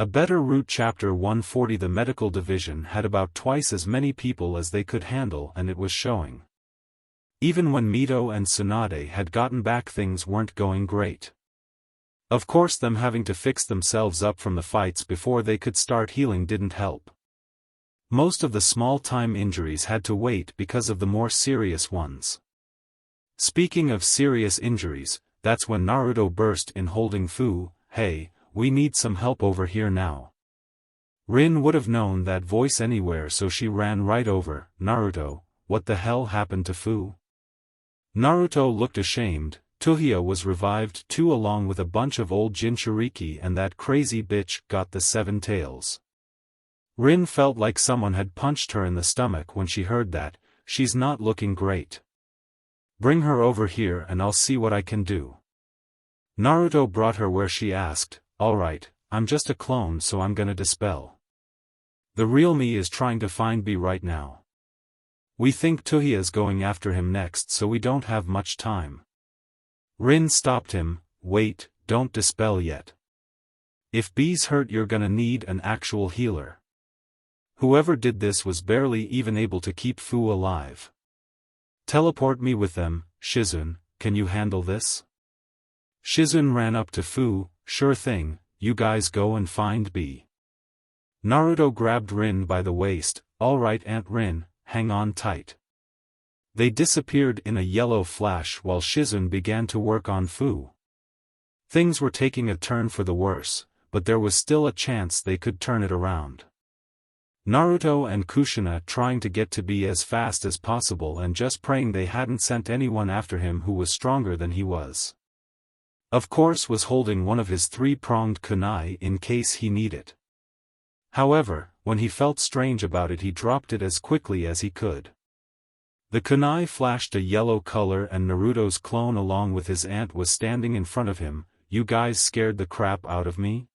A better route. Chapter 140. The medical division had about twice as many people as they could handle, and it was showing. Even when Mito and Tsunade had gotten back, things weren't going great. Of course, them having to fix themselves up from the fights before they could start healing didn't help. Most of the small-time injuries had to wait because of the more serious ones. Speaking of serious injuries, that's when Naruto burst in holding Fu. Hey, we need some help over here now. Rin would have known that voice anywhere, so she ran right over. Naruto, what the hell happened to Fu? Naruto looked ashamed. Tuhiya was revived too, along with a bunch of old Jinchuriki, and that crazy bitch got the 7 tails. Rin felt like someone had punched her in the stomach when she heard that. She's not looking great. Bring her over here and I'll see what I can do. Naruto brought her where she asked, alright, I'm just a clone, so I'm gonna dispel. The real me is trying to find B right now. We think Tuhiya's going after him next, so we don't have much time. Rin stopped him. Wait, don't dispel yet. If B's hurt, you're gonna need an actual healer. Whoever did this was barely even able to keep Fu alive. Teleport me with them. Shizune, can you handle this? Shizune ran up to Fu. Sure thing, you guys go and find B. Naruto grabbed Rin by the waist. Alright, Aunt Rin, hang on tight. They disappeared in a yellow flash while Shizune began to work on Fu. Things were taking a turn for the worse, but there was still a chance they could turn it around. Naruto and Kushina trying to get to B as fast as possible and just praying they hadn't sent anyone after him who was stronger than he was. Of course, was holding one of his 3-pronged kunai in case he needed it. However, when he felt strange about it, he dropped it as quickly as he could. The kunai flashed a yellow color and Naruto's clone along with his aunt was standing in front of him. You guys scared the crap out of me?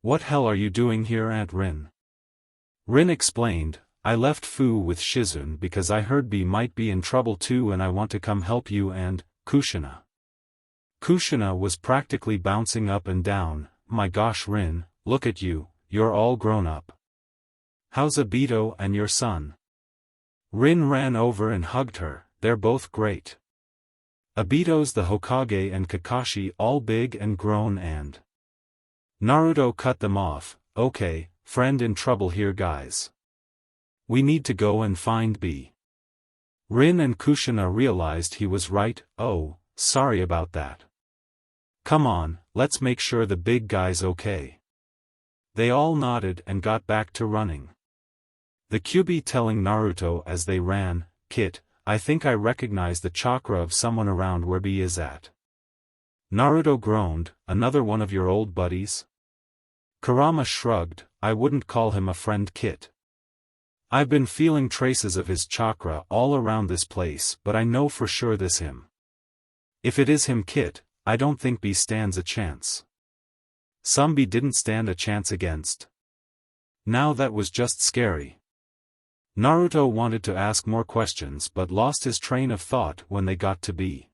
What hell are you doing here, Aunt Rin? Rin explained, I left Fu with Shizune because I heard B might be in trouble too and I want to come help you and, Kushina. Kushina was practically bouncing up and down. My gosh, Rin, look at you, you're all grown up. How's Obito and your son? Rin ran over and hugged her. They're both great. Obito's the Hokage and Kakashi all big and grown and... Naruto cut them off. Okay, friend in trouble here, guys. We need to go and find B. Rin and Kushina realized he was right. Oh, sorry about that. Come on, let's make sure the big guy's okay. They all nodded and got back to running. The Kyuubi telling Naruto as they ran, Kit, I think I recognize the chakra of someone around where B is at. Naruto groaned, another one of your old buddies? Kurama shrugged, I wouldn't call him a friend, Kit. I've been feeling traces of his chakra all around this place, but I know for sure this him. If it is him, Kit, I don't think B stands a chance. Some B didn't stand a chance against. Now that was just scary. Naruto wanted to ask more questions but lost his train of thought when they got to B.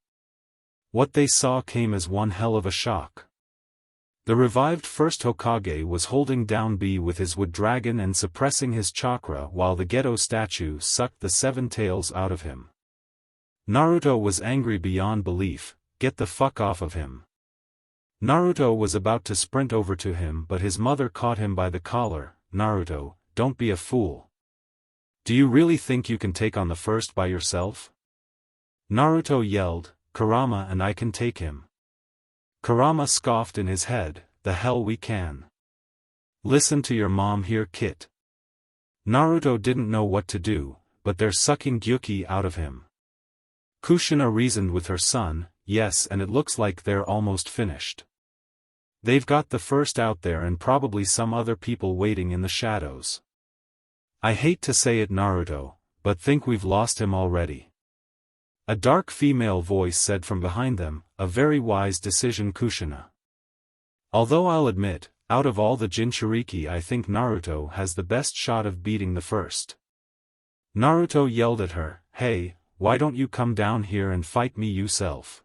What they saw came as one hell of a shock. The revived first Hokage was holding down B with his wood dragon and suppressing his chakra while the Geto statue sucked the 7 tails out of him. Naruto was angry beyond belief. Get the fuck off of him. Naruto was about to sprint over to him but his mother caught him by the collar. Naruto, don't be a fool. Do you really think you can take on the first by yourself? Naruto yelled, Kurama and I can take him. Kurama scoffed in his head, the hell we can. Listen to your mom here, Kit. Naruto didn't know what to do, but they're sucking Gyuki out of him. Kushina reasoned with her son, yes, and it looks like they're almost finished. They've got the first out there and probably some other people waiting in the shadows. I hate to say it, Naruto, but think we've lost him already. A dark female voice said from behind them, a very wise decision, Kushina. Although I'll admit, out of all the Jinchuriki I think Naruto has the best shot of beating the first. Naruto yelled at her, hey, why don't you come down here and fight me yourself?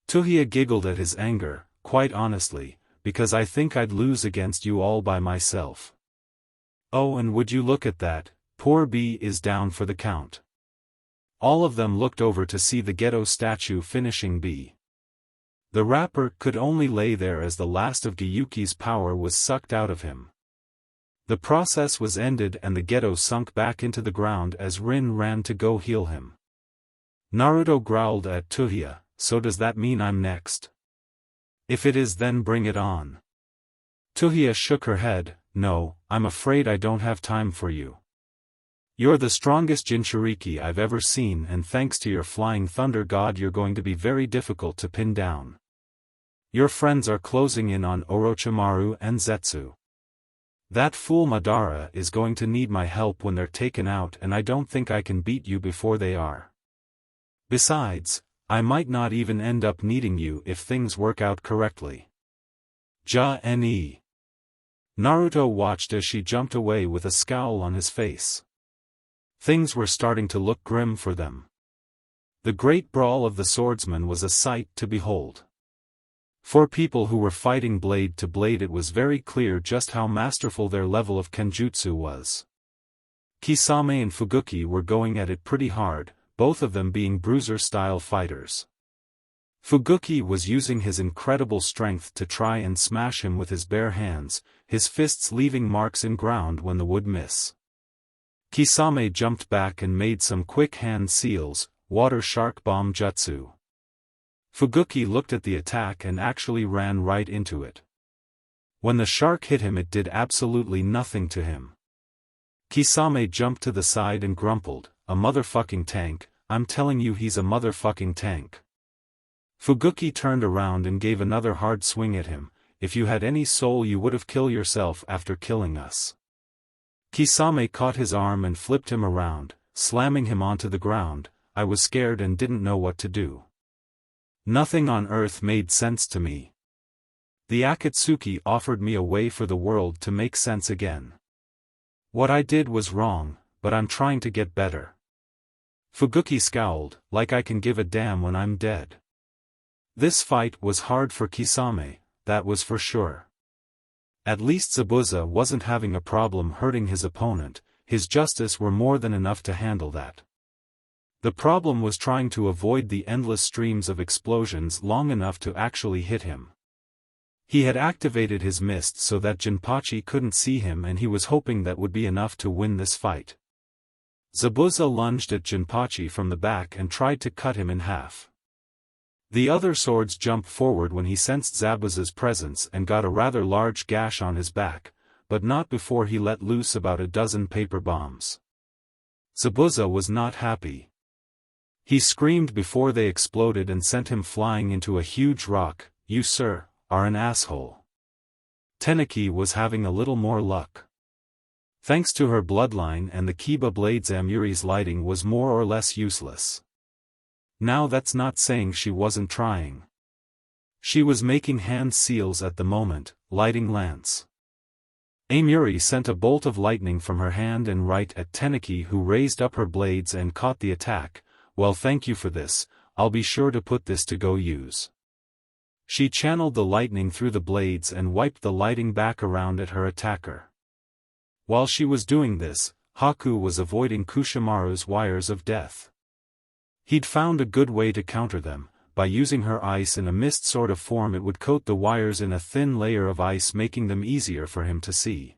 Tuhiya giggled at his anger, quite honestly, because I think I'd lose against you all by myself. Oh, and would you look at that, poor B is down for the count. All of them looked over to see the ghetto statue finishing B. The rapper could only lay there as the last of Gyuki's power was sucked out of him. The process was ended and the ghetto sunk back into the ground as Rin ran to go heal him. Naruto growled at Tuhiya, so does that mean I'm next? If it is, then bring it on. Tuhiya shook her head, no, I'm afraid I don't have time for you. You're the strongest Jinchuriki I've ever seen, and thanks to your flying thunder god you're going to be very difficult to pin down. Your friends are closing in on Orochimaru and Zetsu. That fool Madara is going to need my help when they're taken out, and I don't think I can beat you before they are. Besides, I might not even end up needing you if things work out correctly. Ja-ne. Naruto watched as she jumped away with a scowl on his face. Things were starting to look grim for them. The great brawl of the swordsmen was a sight to behold. For people who were fighting blade to blade, it was very clear just how masterful their level of kenjutsu was. Kisame and Fuguki were going at it pretty hard, both of them being bruiser-style fighters. Fuguki was using his incredible strength to try and smash him with his bare hands, his fists leaving marks in ground when the would miss. Kisame jumped back and made some quick hand seals, water shark bomb jutsu. Fuguki looked at the attack and actually ran right into it. When the shark hit him, it did absolutely nothing to him. Kisame jumped to the side and grumbled, a motherfucking tank, I'm telling you he's a motherfucking tank. Fuguki turned around and gave another hard swing at him, if you had any soul you would have killed yourself after killing us. Kisame caught his arm and flipped him around, slamming him onto the ground. I was scared and didn't know what to do. Nothing on earth made sense to me. The Akatsuki offered me a way for the world to make sense again. What I did was wrong, but I'm trying to get better. Fuguki scowled, like I can give a damn when I'm dead. This fight was hard for Kisame, that was for sure. At least Zabuza wasn't having a problem hurting his opponent, his justice were more than enough to handle that. The problem was trying to avoid the endless streams of explosions long enough to actually hit him. He had activated his mist so that Jinpachi couldn't see him, and he was hoping that would be enough to win this fight. Zabuza lunged at Jinpachi from the back and tried to cut him in half. The other swords jumped forward when he sensed Zabuza's presence and got a rather large gash on his back, but not before he let loose about a dozen paper bombs. Zabuza was not happy. He screamed before they exploded and sent him flying into a huge rock. You, sir, are an asshole. Tenaki was having a little more luck. Thanks to her bloodline and the Kiba blades, Amuri's lighting was more or less useless. Now that's not saying she wasn't trying. She was making hand seals at the moment, lighting lance. Amuri sent a bolt of lightning from her hand and right at Tenaki, who raised up her blades and caught the attack. Well, thank you for this, I'll be sure to put this to go use. She channeled the lightning through the blades and wiped the lighting back around at her attacker. While she was doing this, Haku was avoiding Kushimaru's wires of death. He'd found a good way to counter them. By using her ice in a mist sort of form, it would coat the wires in a thin layer of ice, making them easier for him to see.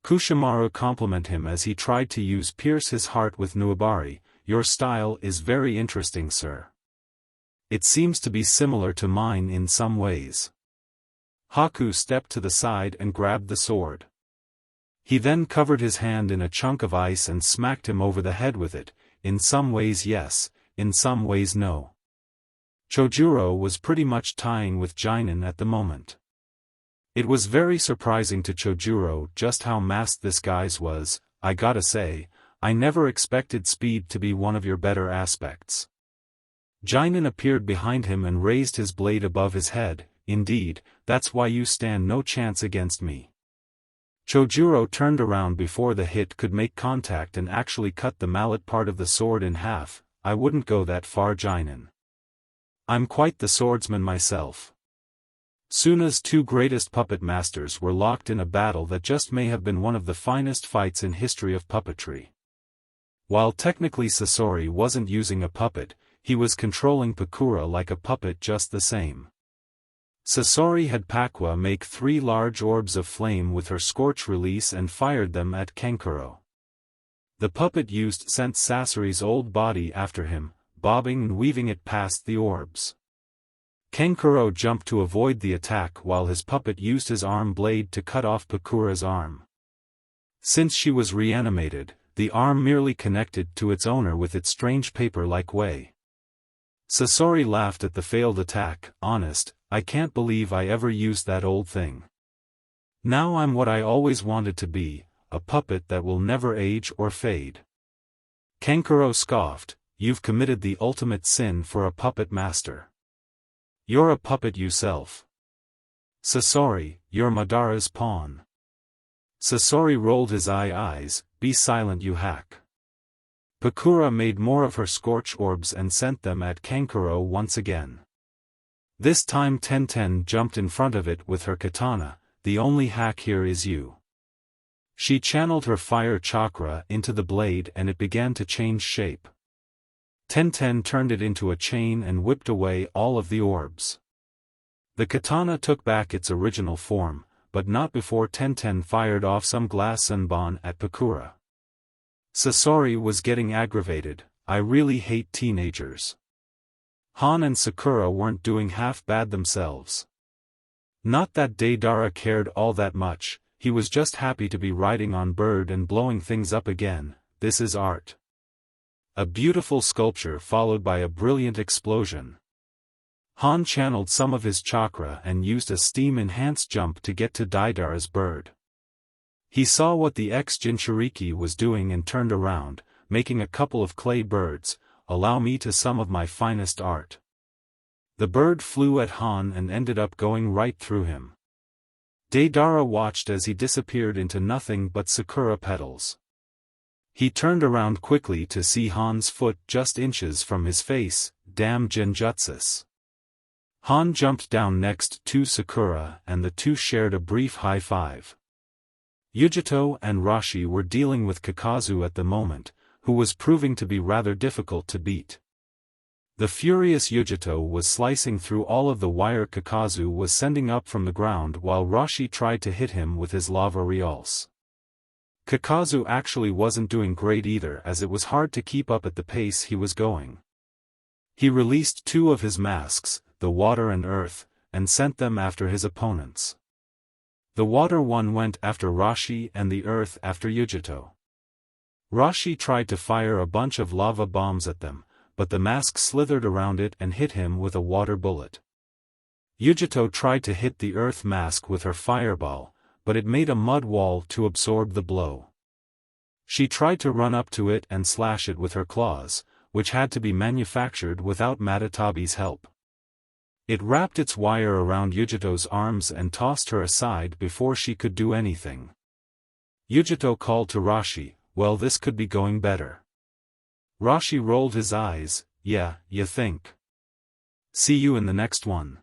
Kushimaru complimented him as he tried to use pierce his heart with Nuabari. Your style is very interesting, sir. It seems to be similar to mine in some ways. Haku stepped to the side and grabbed the sword. He then covered his hand in a chunk of ice and smacked him over the head with it. In some ways yes, in some ways no. Chojuro was pretty much tying with Jinin at the moment. It was very surprising to Chojuro just how masked this guy's was. I gotta say, I never expected speed to be one of your better aspects. Jinin appeared behind him and raised his blade above his head. Indeed, that's why you stand no chance against me. Chojuro turned around before the hit could make contact and actually cut the mallet part of the sword in half. I wouldn't go that far, Jinin. I'm quite the swordsman myself. Suna's two greatest puppet masters were locked in a battle that just may have been one of the finest fights in history of puppetry. While technically Sasori wasn't using a puppet, he was controlling Pakura like a puppet just the same. Sasori had Pakua make 3 large orbs of flame with her scorch release and fired them at Kankuro. The puppet used sent Sasori's old body after him, bobbing and weaving it past the orbs. Kankuro jumped to avoid the attack while his puppet used his arm blade to cut off Pakura's arm. Since she was reanimated, the arm merely connected to its owner with its strange paper-like way. Sasori laughed at the failed attack. Honest, I can't believe I ever used that old thing. Now I'm what I always wanted to be, a puppet that will never age or fade. Kankuro scoffed, you've committed the ultimate sin for a puppet master. You're a puppet yourself. Sasori, you're Madara's pawn. Sasori rolled his eyes, be silent you hack. Pakura made more of her scorch orbs and sent them at Kankuro once again. This time Tenten jumped in front of it with her katana, the only hack here is you. She channeled her fire chakra into the blade and it began to change shape. Tenten turned it into a chain and whipped away all of the orbs. The katana took back its original form, but not before Tenten fired off some glass sunbon at Pakura. Sasori was getting aggravated. I really hate teenagers. Han and Sakura weren't doing half bad themselves. Not that Deidara cared all that much, he was just happy to be riding on Bird and blowing things up again. This is art. A beautiful sculpture followed by a brilliant explosion. Han channeled some of his chakra and used a steam-enhanced jump to get to Deidara's bird. He saw what the ex-Jinchuriki was doing and turned around, making a couple of clay birds. Allow me to some of my finest art. The bird flew at Han and ended up going right through him. Deidara watched as he disappeared into nothing but sakura petals. He turned around quickly to see Han's foot just inches from his face. Damn genjutsus. Han jumped down next to Sakura and the two shared a brief high five. Yujito and Rashi were dealing with Kakazu at the moment, who was proving to be rather difficult to beat. The furious Yujito was slicing through all of the wire Kakazu was sending up from the ground while Rashi tried to hit him with his lava realce. Kakazu actually wasn't doing great either as it was hard to keep up at the pace he was going. He released 2 of his masks, the water and earth, and sent them after his opponents. The water one went after Rashi and the earth after Yujito. Rashi tried to fire a bunch of lava bombs at them, but the mask slithered around it and hit him with a water bullet. Yujito tried to hit the earth mask with her fireball, but it made a mud wall to absorb the blow. She tried to run up to it and slash it with her claws, which had to be manufactured without Matatabi's help. It wrapped its wire around Yujito's arms and tossed her aside before she could do anything. Yujito called to Rashi, well, this could be going better. Rashi rolled his eyes, yeah, you think. See you in the next one.